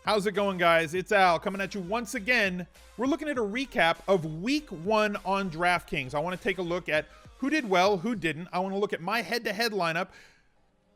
How's it going, guys? It's Al coming at you once again. We're looking at a recap of week 1 on DraftKings. I want to take a look at who did well, who didn't. I want to look at my head-to-head lineup,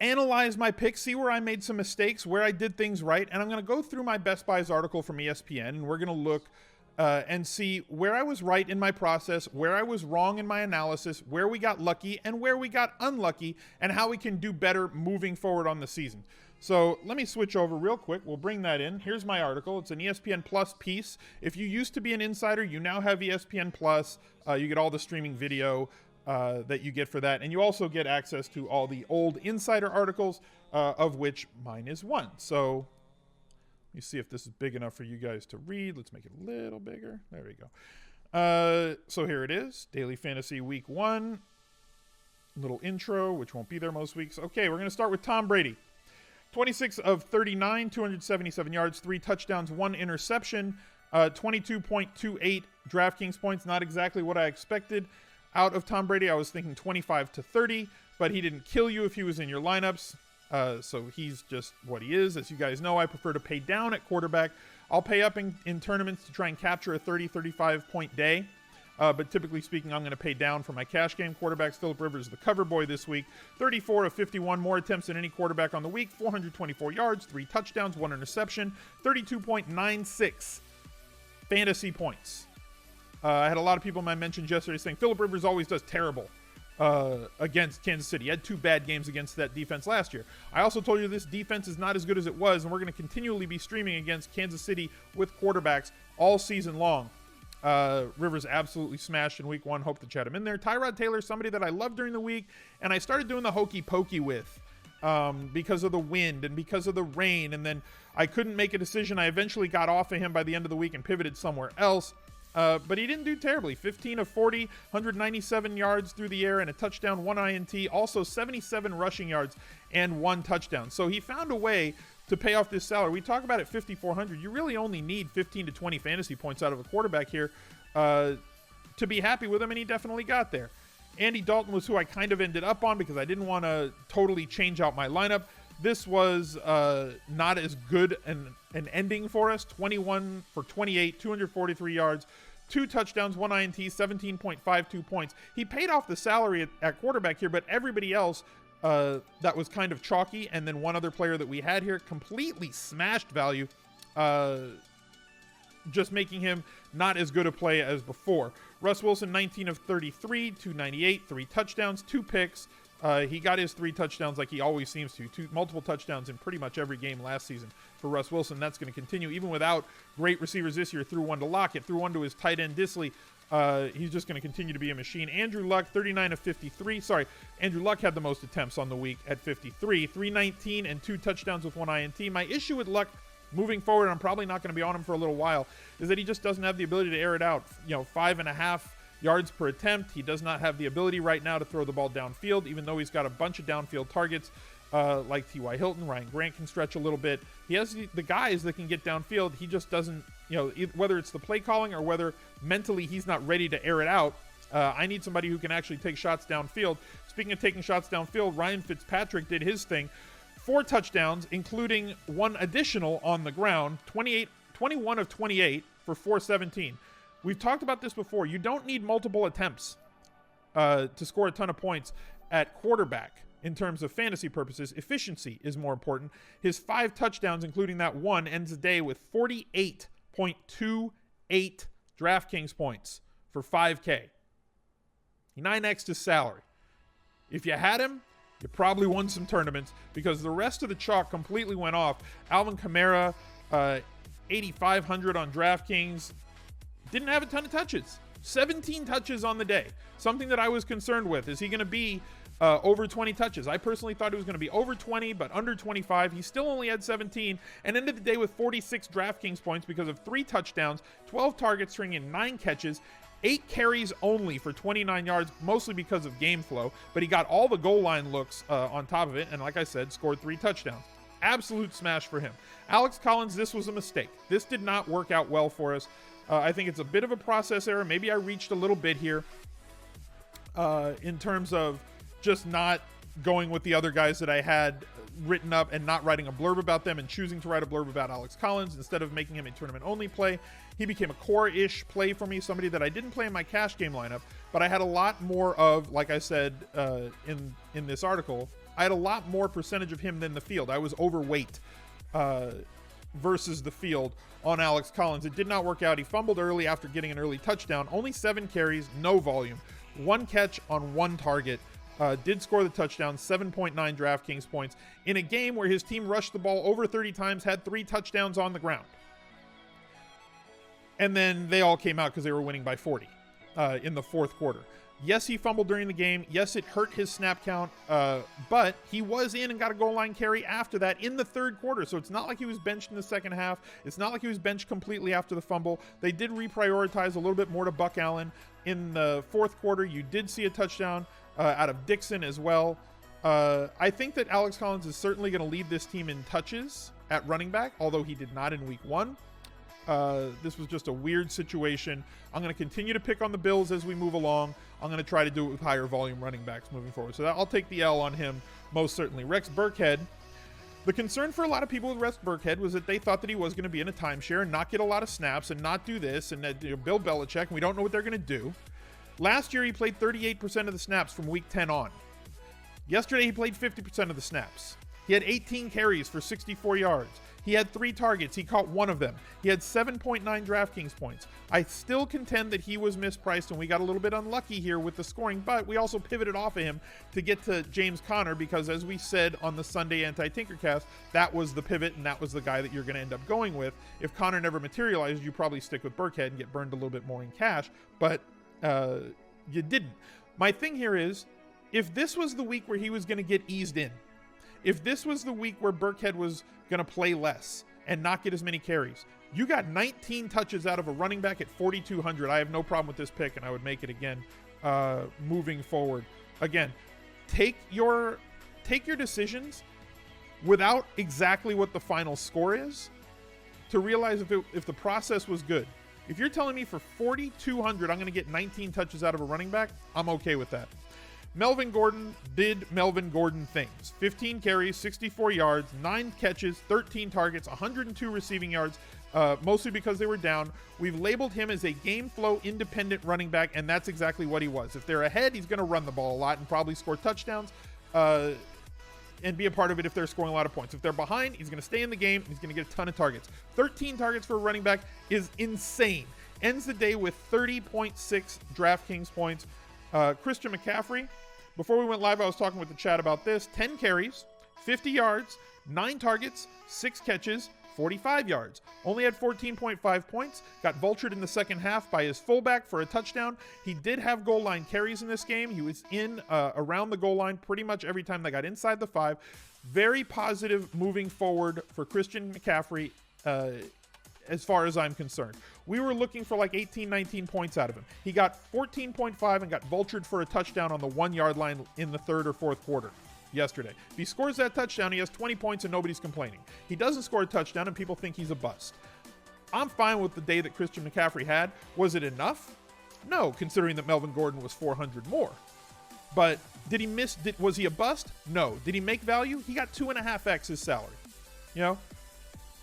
analyze my picks, see where I made some mistakes, where I did things right, and I'm going to go through my Best Buys article from ESPN, and we're going to look and see where I was right in my process, where I was wrong in my analysis, where we got lucky and where we got unlucky, and how we can do better moving forward on the season. So let me switch over real quick. We'll bring that in. Here's my article. It's an ESPN Plus piece. If you used to be an insider, you now have ESPN Plus. You get all the streaming video that you get for that. And you also get access to all the old insider articles, of which mine is one. So let me see if this is big enough for you guys to read. Let's make it a little bigger. There we go. So here it is. Daily Fantasy Week 1. Little intro, which won't be there most weeks. Okay, we're going to start with Tom Brady. 26 of 39, 277 yards, 3 touchdowns, 1 interception, 22.28 DraftKings points. Not exactly what I expected out of Tom Brady. I was thinking 25 to 30, but he didn't kill you if he was in your lineups. So he's just what he is. As you guys know, I prefer to pay down at quarterback. I'll pay up in tournaments to try and capture a 30, 35 point day. But typically speaking, I'm going to pay down for my cash game quarterbacks. Phillip Rivers, the cover boy this week. 34 of 51, more attempts than any quarterback on the week. 424 yards, 3 touchdowns, 1 interception. 32.96 fantasy points. I had a lot of people I mentioned yesterday saying Phillip Rivers always does terrible against Kansas City. He had 2 bad games against that defense last year. I also told you this defense is not as good as it was, and we're going to continually be streaming against Kansas City with quarterbacks all season long. Rivers absolutely smashed in week 1. Hope to chat him in there. Tyrod Taylor, somebody that I loved during the week, and I started doing the hokey pokey with because of the wind and because of the rain, and then I couldn't make a decision. I eventually got off of him by the end of the week and pivoted somewhere else. But he didn't do terribly. 15 of 40, 197 yards through the air and a touchdown, 1 INT, also 77 rushing yards and 1 touchdown. So he found a way to pay off this salary. We talk about it 5,400. You really only need 15 to 20 fantasy points out of a quarterback here to be happy with him, and he definitely got there. Andy Dalton was who I kind of ended up on because I didn't want to totally change out my lineup. This was not as good an ending for us. 21 for 28, 243 yards, 2 touchdowns, 1 INT, 17.52 points. He paid off the salary at quarterback here, but everybody else that was kind of chalky, and then one other player that we had here completely smashed value, just making him not as good a play as before. Russ Wilson, 19 of 33, 298, 3 touchdowns, 2 picks. He got his 3 touchdowns like he always seems to. Multiple touchdowns in pretty much every game last season for Russ Wilson. That's going to continue even without great receivers this year. Threw 1 to Lockett, threw 1 to his tight end Disley. He's just going to continue to be a machine. Andrew Luck, 39 of 53. Sorry, Andrew Luck had the most attempts on the week at 53. 319 and 2 touchdowns with 1 INT. My issue with Luck moving forward, I'm probably not going to be on him for a little while, is that he just doesn't have the ability to air it out. 5.5 yards per attempt. He does not have the ability right now to throw the ball downfield, even though he's got a bunch of downfield targets like T.Y. Hilton. Ryan Grant can stretch a little bit. He has the guys that can get downfield. He just doesn't, whether it's the play calling or whether mentally he's not ready to air it out. I need somebody who can actually take shots downfield. Speaking of taking shots downfield, Ryan Fitzpatrick did his thing. 4 touchdowns, including 1 additional on the ground. 21 of 28 for 417. We've talked about this before. You don't need multiple attempts to score a ton of points at quarterback in terms of fantasy purposes. Efficiency is more important. His 5 touchdowns, including that 1, ends the day with 48.28 DraftKings points for 5K. He 9x'd his salary. If you had him, you probably won some tournaments because the rest of the chalk completely went off. Alvin Kamara, 8,500 on DraftKings. Didn't have a ton of touches. 17 touches on the day. Something that I was concerned with. Is he going to be over 20 touches? I personally thought he was going to be over 20, but under 25. He still only had 17 and ended the day with 46 DraftKings points because of 3 touchdowns, 12 targets, stringing 9 catches, 8 carries only for 29 yards, mostly because of game flow, but he got all the goal line looks on top of it, and like I said, scored 3 touchdowns. Absolute smash for him. Alex Collins, this was a mistake. This did not work out well for us. I think it's a bit of a process error. Maybe I reached a little bit here in terms of just not going with the other guys that I had written up and not writing a blurb about them and choosing to write a blurb about Alex Collins instead of making him a tournament-only play. He became a core-ish play for me, somebody that I didn't play in my cash game lineup, but I had a lot more of, like I said in this article, I had a lot more percentage of him than the field. I was overweight versus the field on Alex Collins. It did not work out. He fumbled early after getting an early touchdown. Only 7 carries, no volume. 1 catch on 1 target. Did score the touchdown, 7.9 DraftKings points in a game where his team rushed the ball over 30 times, had 3 touchdowns on the ground. And then they all came out because they were winning by 40 in the fourth quarter. Yes, he fumbled during the game. Yes, it hurt his snap count, but he was in and got a goal line carry after that in the third quarter. So it's not like he was benched in the second half. It's not like he was benched completely after the fumble. They did reprioritize a little bit more to Buck Allen. In the fourth quarter, you did see a touchdown out of Dixon as well. I think that Alex Collins is certainly going to lead this team in touches at running back, although he did not in week 1. This was just a weird situation. I'm going to continue to pick on the Bills as we move along. I'm going to try to do it with higher volume running backs moving forward. So I'll take the L on him most certainly. Rex Burkhead. The concern for a lot of people with Rex Burkhead was that they thought that he was going to be in a timeshare and not get a lot of snaps and not do this and that, Bill Belichick, and we don't know what they're going to do. Last year, he played 38% of the snaps from week 10 on. Yesterday, he played 50% of the snaps. He had 18 carries for 64 yards. He had 3 targets. He caught 1 of them. He had 7.9 DraftKings points. I still contend that he was mispriced, and we got a little bit unlucky here with the scoring, but we also pivoted off of him to get to James Conner because, as we said on the Sunday Anti-Tinkercast, that was the pivot, and that was the guy that you're going to end up going with. If Conner never materialized, you probably stick with Burkhead and get burned a little bit more in cash, but you didn't. My thing here is, if this was the week where he was going to get eased in, if this was the week where Burkhead was going to play less and not get as many carries, you got 19 touches out of a running back at 4,200. I have no problem with this pick, and I would make it again moving forward. Again, take your decisions without exactly what the final score is to realize if the process was good. If you're telling me for 4,200 I'm going to get 19 touches out of a running back, I'm okay with that. Melvin Gordon did Melvin Gordon things. 15 carries, 64 yards, 9 catches, 13 targets, 102 receiving yards, mostly because they were down. We've labeled him as a game flow independent running back, and that's exactly what he was. If they're ahead, he's going to run the ball a lot and probably score touchdowns and be a part of it if they're scoring a lot of points. If they're behind, he's going to stay in the game and he's going to get a ton of targets. 13 targets for a running back is insane. Ends the day with 30.6 DraftKings points. Christian McCaffrey, before we went live, I was talking with the chat about this. 10 carries, 50 yards, 9 targets, 6 catches, 45 yards. Only had 14.5 points. Got vultured in the second half by his fullback for a touchdown. He did have goal line carries in this game. He was in around the goal line pretty much every time they got inside the 5. Very positive moving forward for Christian McCaffrey as far as I'm concerned. We were looking for like 18, 19 points out of him. He got 14.5 and got vultured for a touchdown on the 1-yard line in the third or fourth quarter yesterday. If he scores that touchdown, he has 20 points and nobody's complaining. He doesn't score a touchdown and people think he's a bust. I'm fine with the day that Christian McCaffrey had. Was it enough? No, considering that Melvin Gordon was 400 more. But did he miss? Was he a bust? No. Did he make value? He got 2.5x his salary. You know?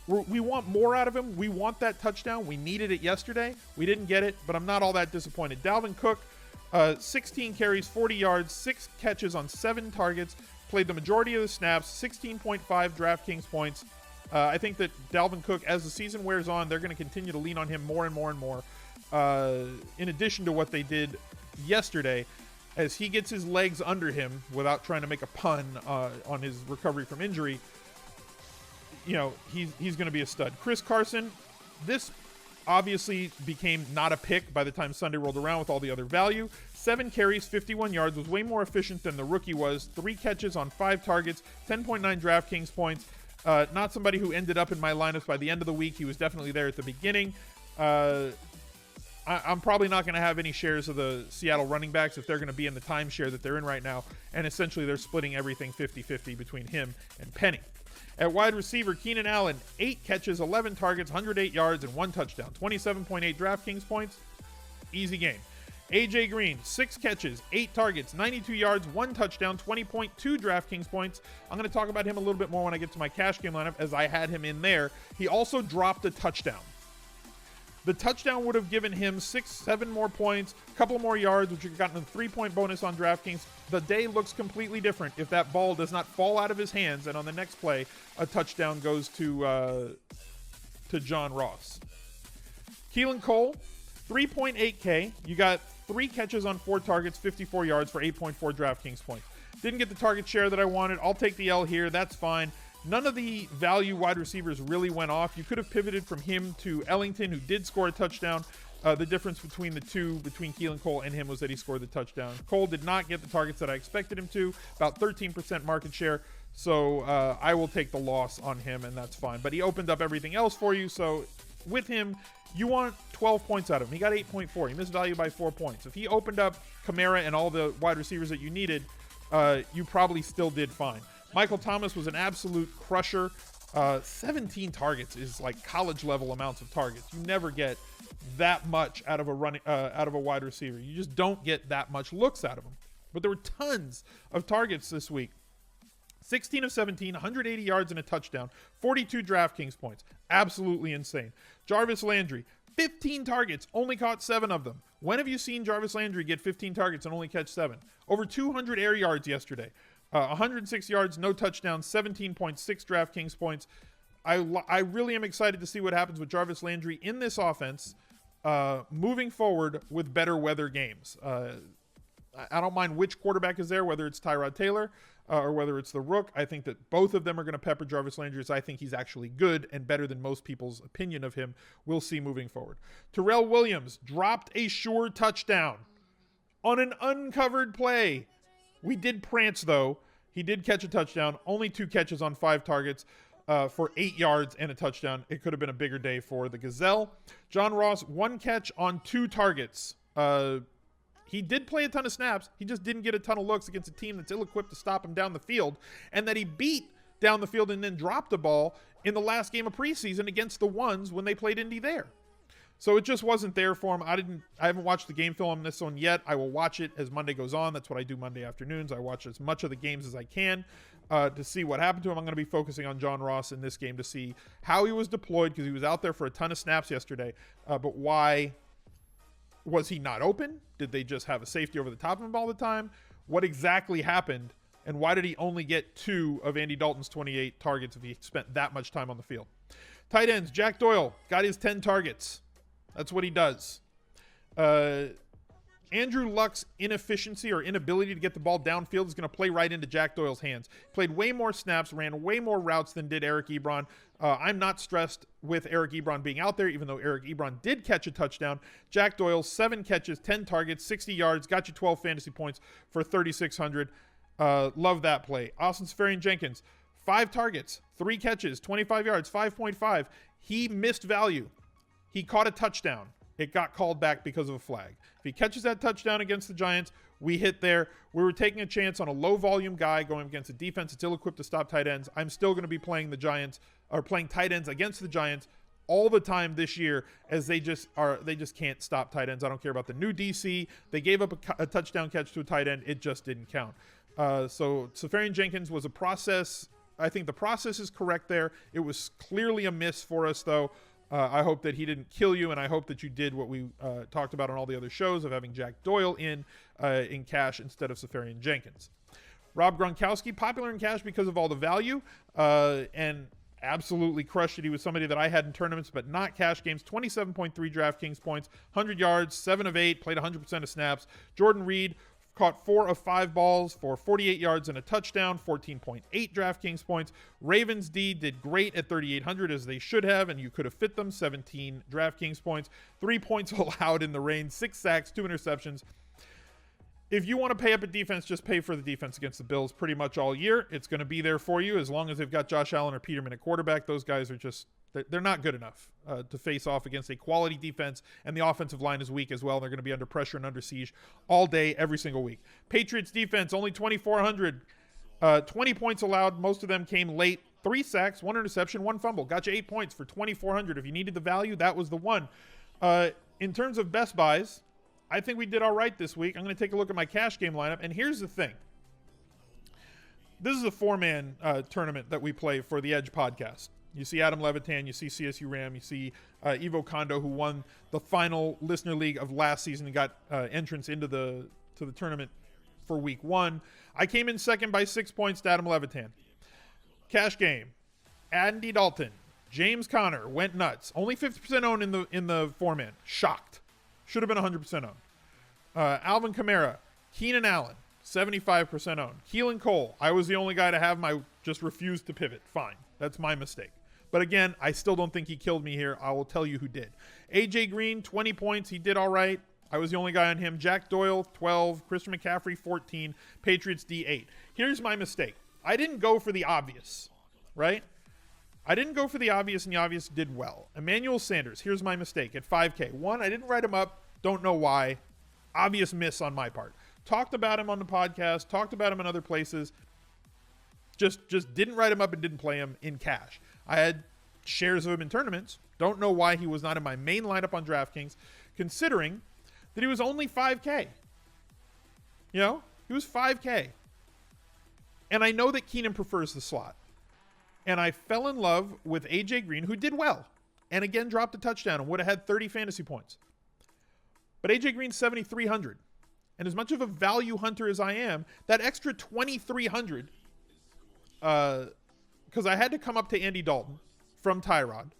We want more out of him. We want that touchdown. We needed it yesterday. We didn't get it, but I'm not all that disappointed. Dalvin Cook, 16 carries, 40 yards, 6 catches on 7 targets, played the majority of the snaps, 16.5 DraftKings points. I think that Dalvin Cook, as the season wears on, they're going to continue to lean on him more and more and more, in addition to what they did yesterday, as he gets his legs under him, without trying to make a pun on his recovery from injury. You know, he's going to be a stud. Chris Carson, this obviously became not a pick by the time Sunday rolled around with all the other value. 7 carries, 51 yards, was way more efficient than the rookie was. 3 catches on 5 targets, 10.9 DraftKings points. Not somebody who ended up in my lineups by the end of the week. He was definitely there at the beginning. I'm probably not going to have any shares of the Seattle running backs if they're going to be in the timeshare that they're in right now. And essentially they're splitting everything 50-50 between him and Penny. At wide receiver, Keenan Allen, 8 catches, 11 targets, 108 yards, and 1 touchdown. 27.8 DraftKings points. Easy game. AJ Green, 6 catches, 8 targets, 92 yards, 1 touchdown, 20.2 DraftKings points. I'm going to talk about him a little bit more when I get to my cash game lineup, as I had him in there. He also dropped a touchdown. The touchdown would have given him 6-7 more points, a couple more yards, which would have gotten a 3-point bonus on DraftKings. The day looks completely different if that ball does not fall out of his hands, and on the next play, a touchdown goes to John Ross. Keelan Cole, 3.8K. You got 3 catches on 4 targets, 54 yards for 8.4 DraftKings points. Didn't get the target share that I wanted. I'll take the L here. That's fine. None of the value wide receivers really went off. You could have pivoted from him to Ellington, who did score a touchdown. The difference between the two, between Keelan Cole and him, was that he scored the touchdown. Cole did not get the targets that I expected him to, about 13% market share. So I will take the loss on him, and that's fine. But he opened up everything else for you. So with him, you want 12 points out of him. He got 8.4. He missed value by 4 points. If he opened up Kamara and all the wide receivers that you needed, you probably still did fine. Michael Thomas was an absolute crusher. 17 targets is like college level amounts of targets. You never get that much out of a wide receiver. You just don't get that much looks out of them. But there were tons of targets this week. 16 of 17, 180 yards and a touchdown, 42 DraftKings points. Absolutely insane. Jarvis Landry, 15 targets, only caught 7 of them. When have you seen Jarvis Landry get 15 targets and only catch 7? Over 200 air yards yesterday. 106 yards, no touchdowns, 17.6 DraftKings points. I really am excited to see what happens with Jarvis Landry in this offense moving forward with better weather games. I don't mind which quarterback is there, whether it's Tyrod Taylor or whether it's the Rook. I think that both of them are going to pepper Jarvis Landry, as I think he's actually good and better than most people's opinion of him. We'll see moving forward. Terrell Williams dropped a sure touchdown on an uncovered play. We did prance, though. He did catch a touchdown. Only 2 catches on 5 targets for 8 yards and a touchdown. It could have been a bigger day for the Gazelle. John Ross, 1 catch on 2 targets. He did play a ton of snaps. He just didn't get a ton of looks against a team that's ill-equipped to stop him down the field. And that he beat down the field and then dropped the ball in the last game of preseason against the Ones when they played Indy there. So it just wasn't there for him. I haven't watched the game film on this one yet. I will watch it as Monday goes on. That's what I do Monday afternoons. I watch as much of the games as I can to see what happened to him. I'm going to be focusing on John Ross in this game to see how he was deployed, because he was out there for a ton of snaps yesterday. But why was he not open? Did they just have a safety over the top of him all the time? What exactly happened? And why did he only get 2 of Andy Dalton's 28 targets if he spent that much time on the field? Tight ends, Jack Doyle got his 10 targets. That's what he does. Andrew Luck's inefficiency or inability to get the ball downfield is going to play right into Jack Doyle's hands. Played way more snaps, ran way more routes than did Eric Ebron. I'm not stressed with Eric Ebron being out there, even though Eric Ebron did catch a touchdown. Jack Doyle, 7 catches, 10 targets, 60 yards, got you 12 fantasy points for 3,600. Love that play. Austin Seferian-Jenkins, 5 targets, 3 catches, 25 yards, 5.5. He missed value. He caught a touchdown. It got called back because of a flag. If he catches that touchdown against the Giants, we hit there. We were taking a chance on a low-volume guy going against a defense that's ill-equipped to stop tight ends. I'm still going to be playing the Giants, or playing tight ends against the Giants all the time this year, as they just can't stop tight ends. I don't care about the new DC. They gave up a touchdown catch to a tight end. It just didn't count. So Seferian-Jenkins was a process. I think the process is correct there. It was clearly a miss for us, though. I hope that he didn't kill you, and I hope that you did what we talked about on all the other shows of having Jack Doyle in cash instead of Seferian-Jenkins. Rob Gronkowski, popular in cash because of all the value, and absolutely crushed it. He was somebody that I had in tournaments, but not cash games. 27.3 DraftKings points, 100 yards, 7 of 8, played 100% of snaps. Jordan Reed caught 4 of 5 balls for 48 yards and a touchdown, 14.8 DraftKings points. Ravens D did great at 3,800, as they should have, and you could have fit them, 17 DraftKings points. 3 points allowed in the rain, 6 sacks, 2 interceptions. If you want to pay up at defense, just pay for the defense against the Bills pretty much all year. It's going to be there for you as long as they've got Josh Allen or Peterman at quarterback. Those guys are just, they're not good enough to face off against a quality defense, and the offensive line is weak as well. They're going to be under pressure and under siege all day, every single week. Patriots defense, only 2,400. 20 points allowed. Most of them came late. 3 sacks, 1 interception, 1 fumble. Got you 8 points for 2,400. If you needed the value, that was the one. In terms of best buys, I think we did all right this week. I'm going to take a look at my cash game lineup. And here's the thing. This is a 4-man tournament that we play for the Edge podcast. You see Adam Levitan, you see CSU Ram, you see Evo Kondo, who won the final listener league of last season and got entrance into the tournament for week 1. I came in second by 6 points to Adam Levitan. Cash game. Andy Dalton, James Conner went nuts. Only 50% owned in the 4-man. Shocked. Should have been 100% owned. Alvin Kamara, Keenan Allen, 75% owned. Keelan Cole, I was the only guy to have just refused to pivot. Fine. That's my mistake. But again, I still don't think he killed me here. I will tell you who did. AJ Green, 20 points. He did all right. I was the only guy on him. Jack Doyle, 12. Christian McCaffrey, 14. Patriots, D, 8. Here's my mistake. I didn't go for the obvious, right? I didn't go for the obvious, and the obvious did well. Emmanuel Sanders, here's my mistake at 5K. 1, I didn't write him up. Don't know why. Obvious miss on my part. Talked about him on the podcast. Talked about him in other places. Just didn't write him up and didn't play him in cash. I had shares of him in tournaments. Don't know why he was not in my main lineup on DraftKings, considering that he was only 5K. You know, he was 5K. And I know that Keenan prefers the slot. And I fell in love with AJ Green, who did well. And again, dropped a touchdown and would have had 30 fantasy points. But AJ Green's 7,300. And as much of a value hunter as I am, that extra 2,300, because I had to come up to Andy Dalton from Tyrod,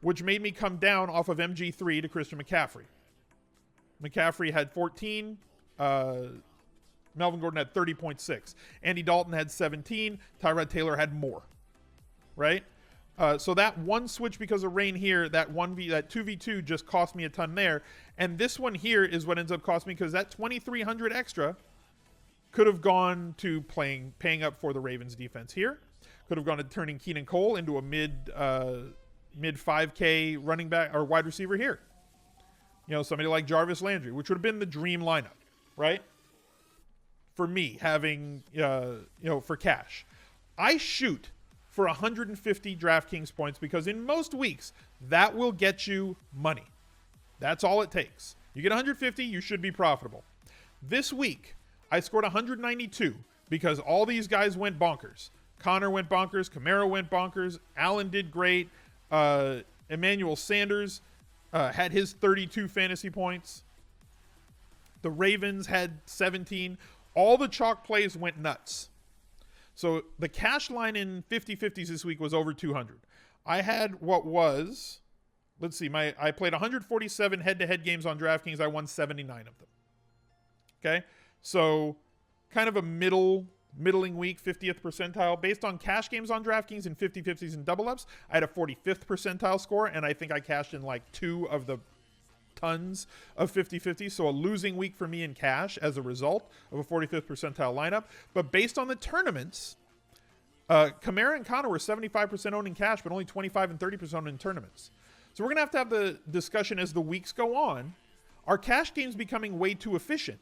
which made me come down off of MG3 to Christian McCaffrey. McCaffrey had 14. Melvin Gordon had 30.6. Andy Dalton had 17. Tyrod Taylor had more. Right? So that one switch because of rain here, that 2v2 just cost me a ton there. And this one here is what ends up costing me, because that 2,300 extra could have gone to paying up for the Ravens defense here. Could have gone to turning Keenan Cole into a mid 5K running back or wide receiver here. You know, somebody like Jarvis Landry, which would have been the dream lineup, right? For me, having, for cash. I shoot for 150 DraftKings points because in most weeks, that will get you money. That's all it takes. You get 150, you should be profitable. This week, I scored 192 because all these guys went bonkers. Connor went bonkers. Kamara went bonkers. Allen did great. Emmanuel Sanders had his 32 fantasy points. The Ravens had 17. All the chalk plays went nuts. So the cash line in 50-50s this week was over 200. I had what was, let's see, I played 147 head-to-head games on DraftKings. I won 79 of them. Okay? So kind of a middling week, 50th percentile. Based on cash games on DraftKings in 50-50s and double-ups, I had a 45th percentile score, and I think I cashed in like 2 of the tons of 50-50. So a losing week for me in cash as a result of a 45th percentile lineup. But based on the tournaments, Kamara and Connor were 75% owned in cash, but only 25 and 30% owned in tournaments. So we're going to have the discussion as the weeks go on. Are cash games becoming way too efficient?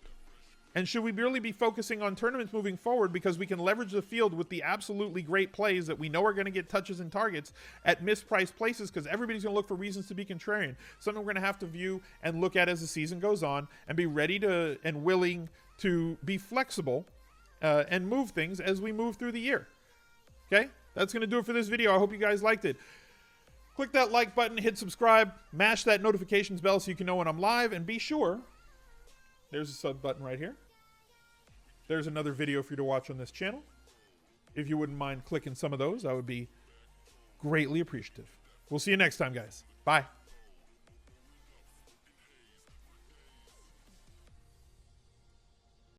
And should we really be focusing on tournaments moving forward, because we can leverage the field with the absolutely great plays that we know are going to get touches and targets at mispriced places, because everybody's going to look for reasons to be contrarian. Something we're going to have to view and look at as the season goes on, and be ready to and willing to be flexible and move things as we move through the year. Okay? That's going to do it for this video. I hope you guys liked it. Click that like button, hit subscribe, mash that notifications bell so you can know when I'm live, and be sure, there's a sub button right here. There's another video for you to watch on this channel. If you wouldn't mind clicking some of those, I would be greatly appreciative. We'll see you next time, guys. Bye.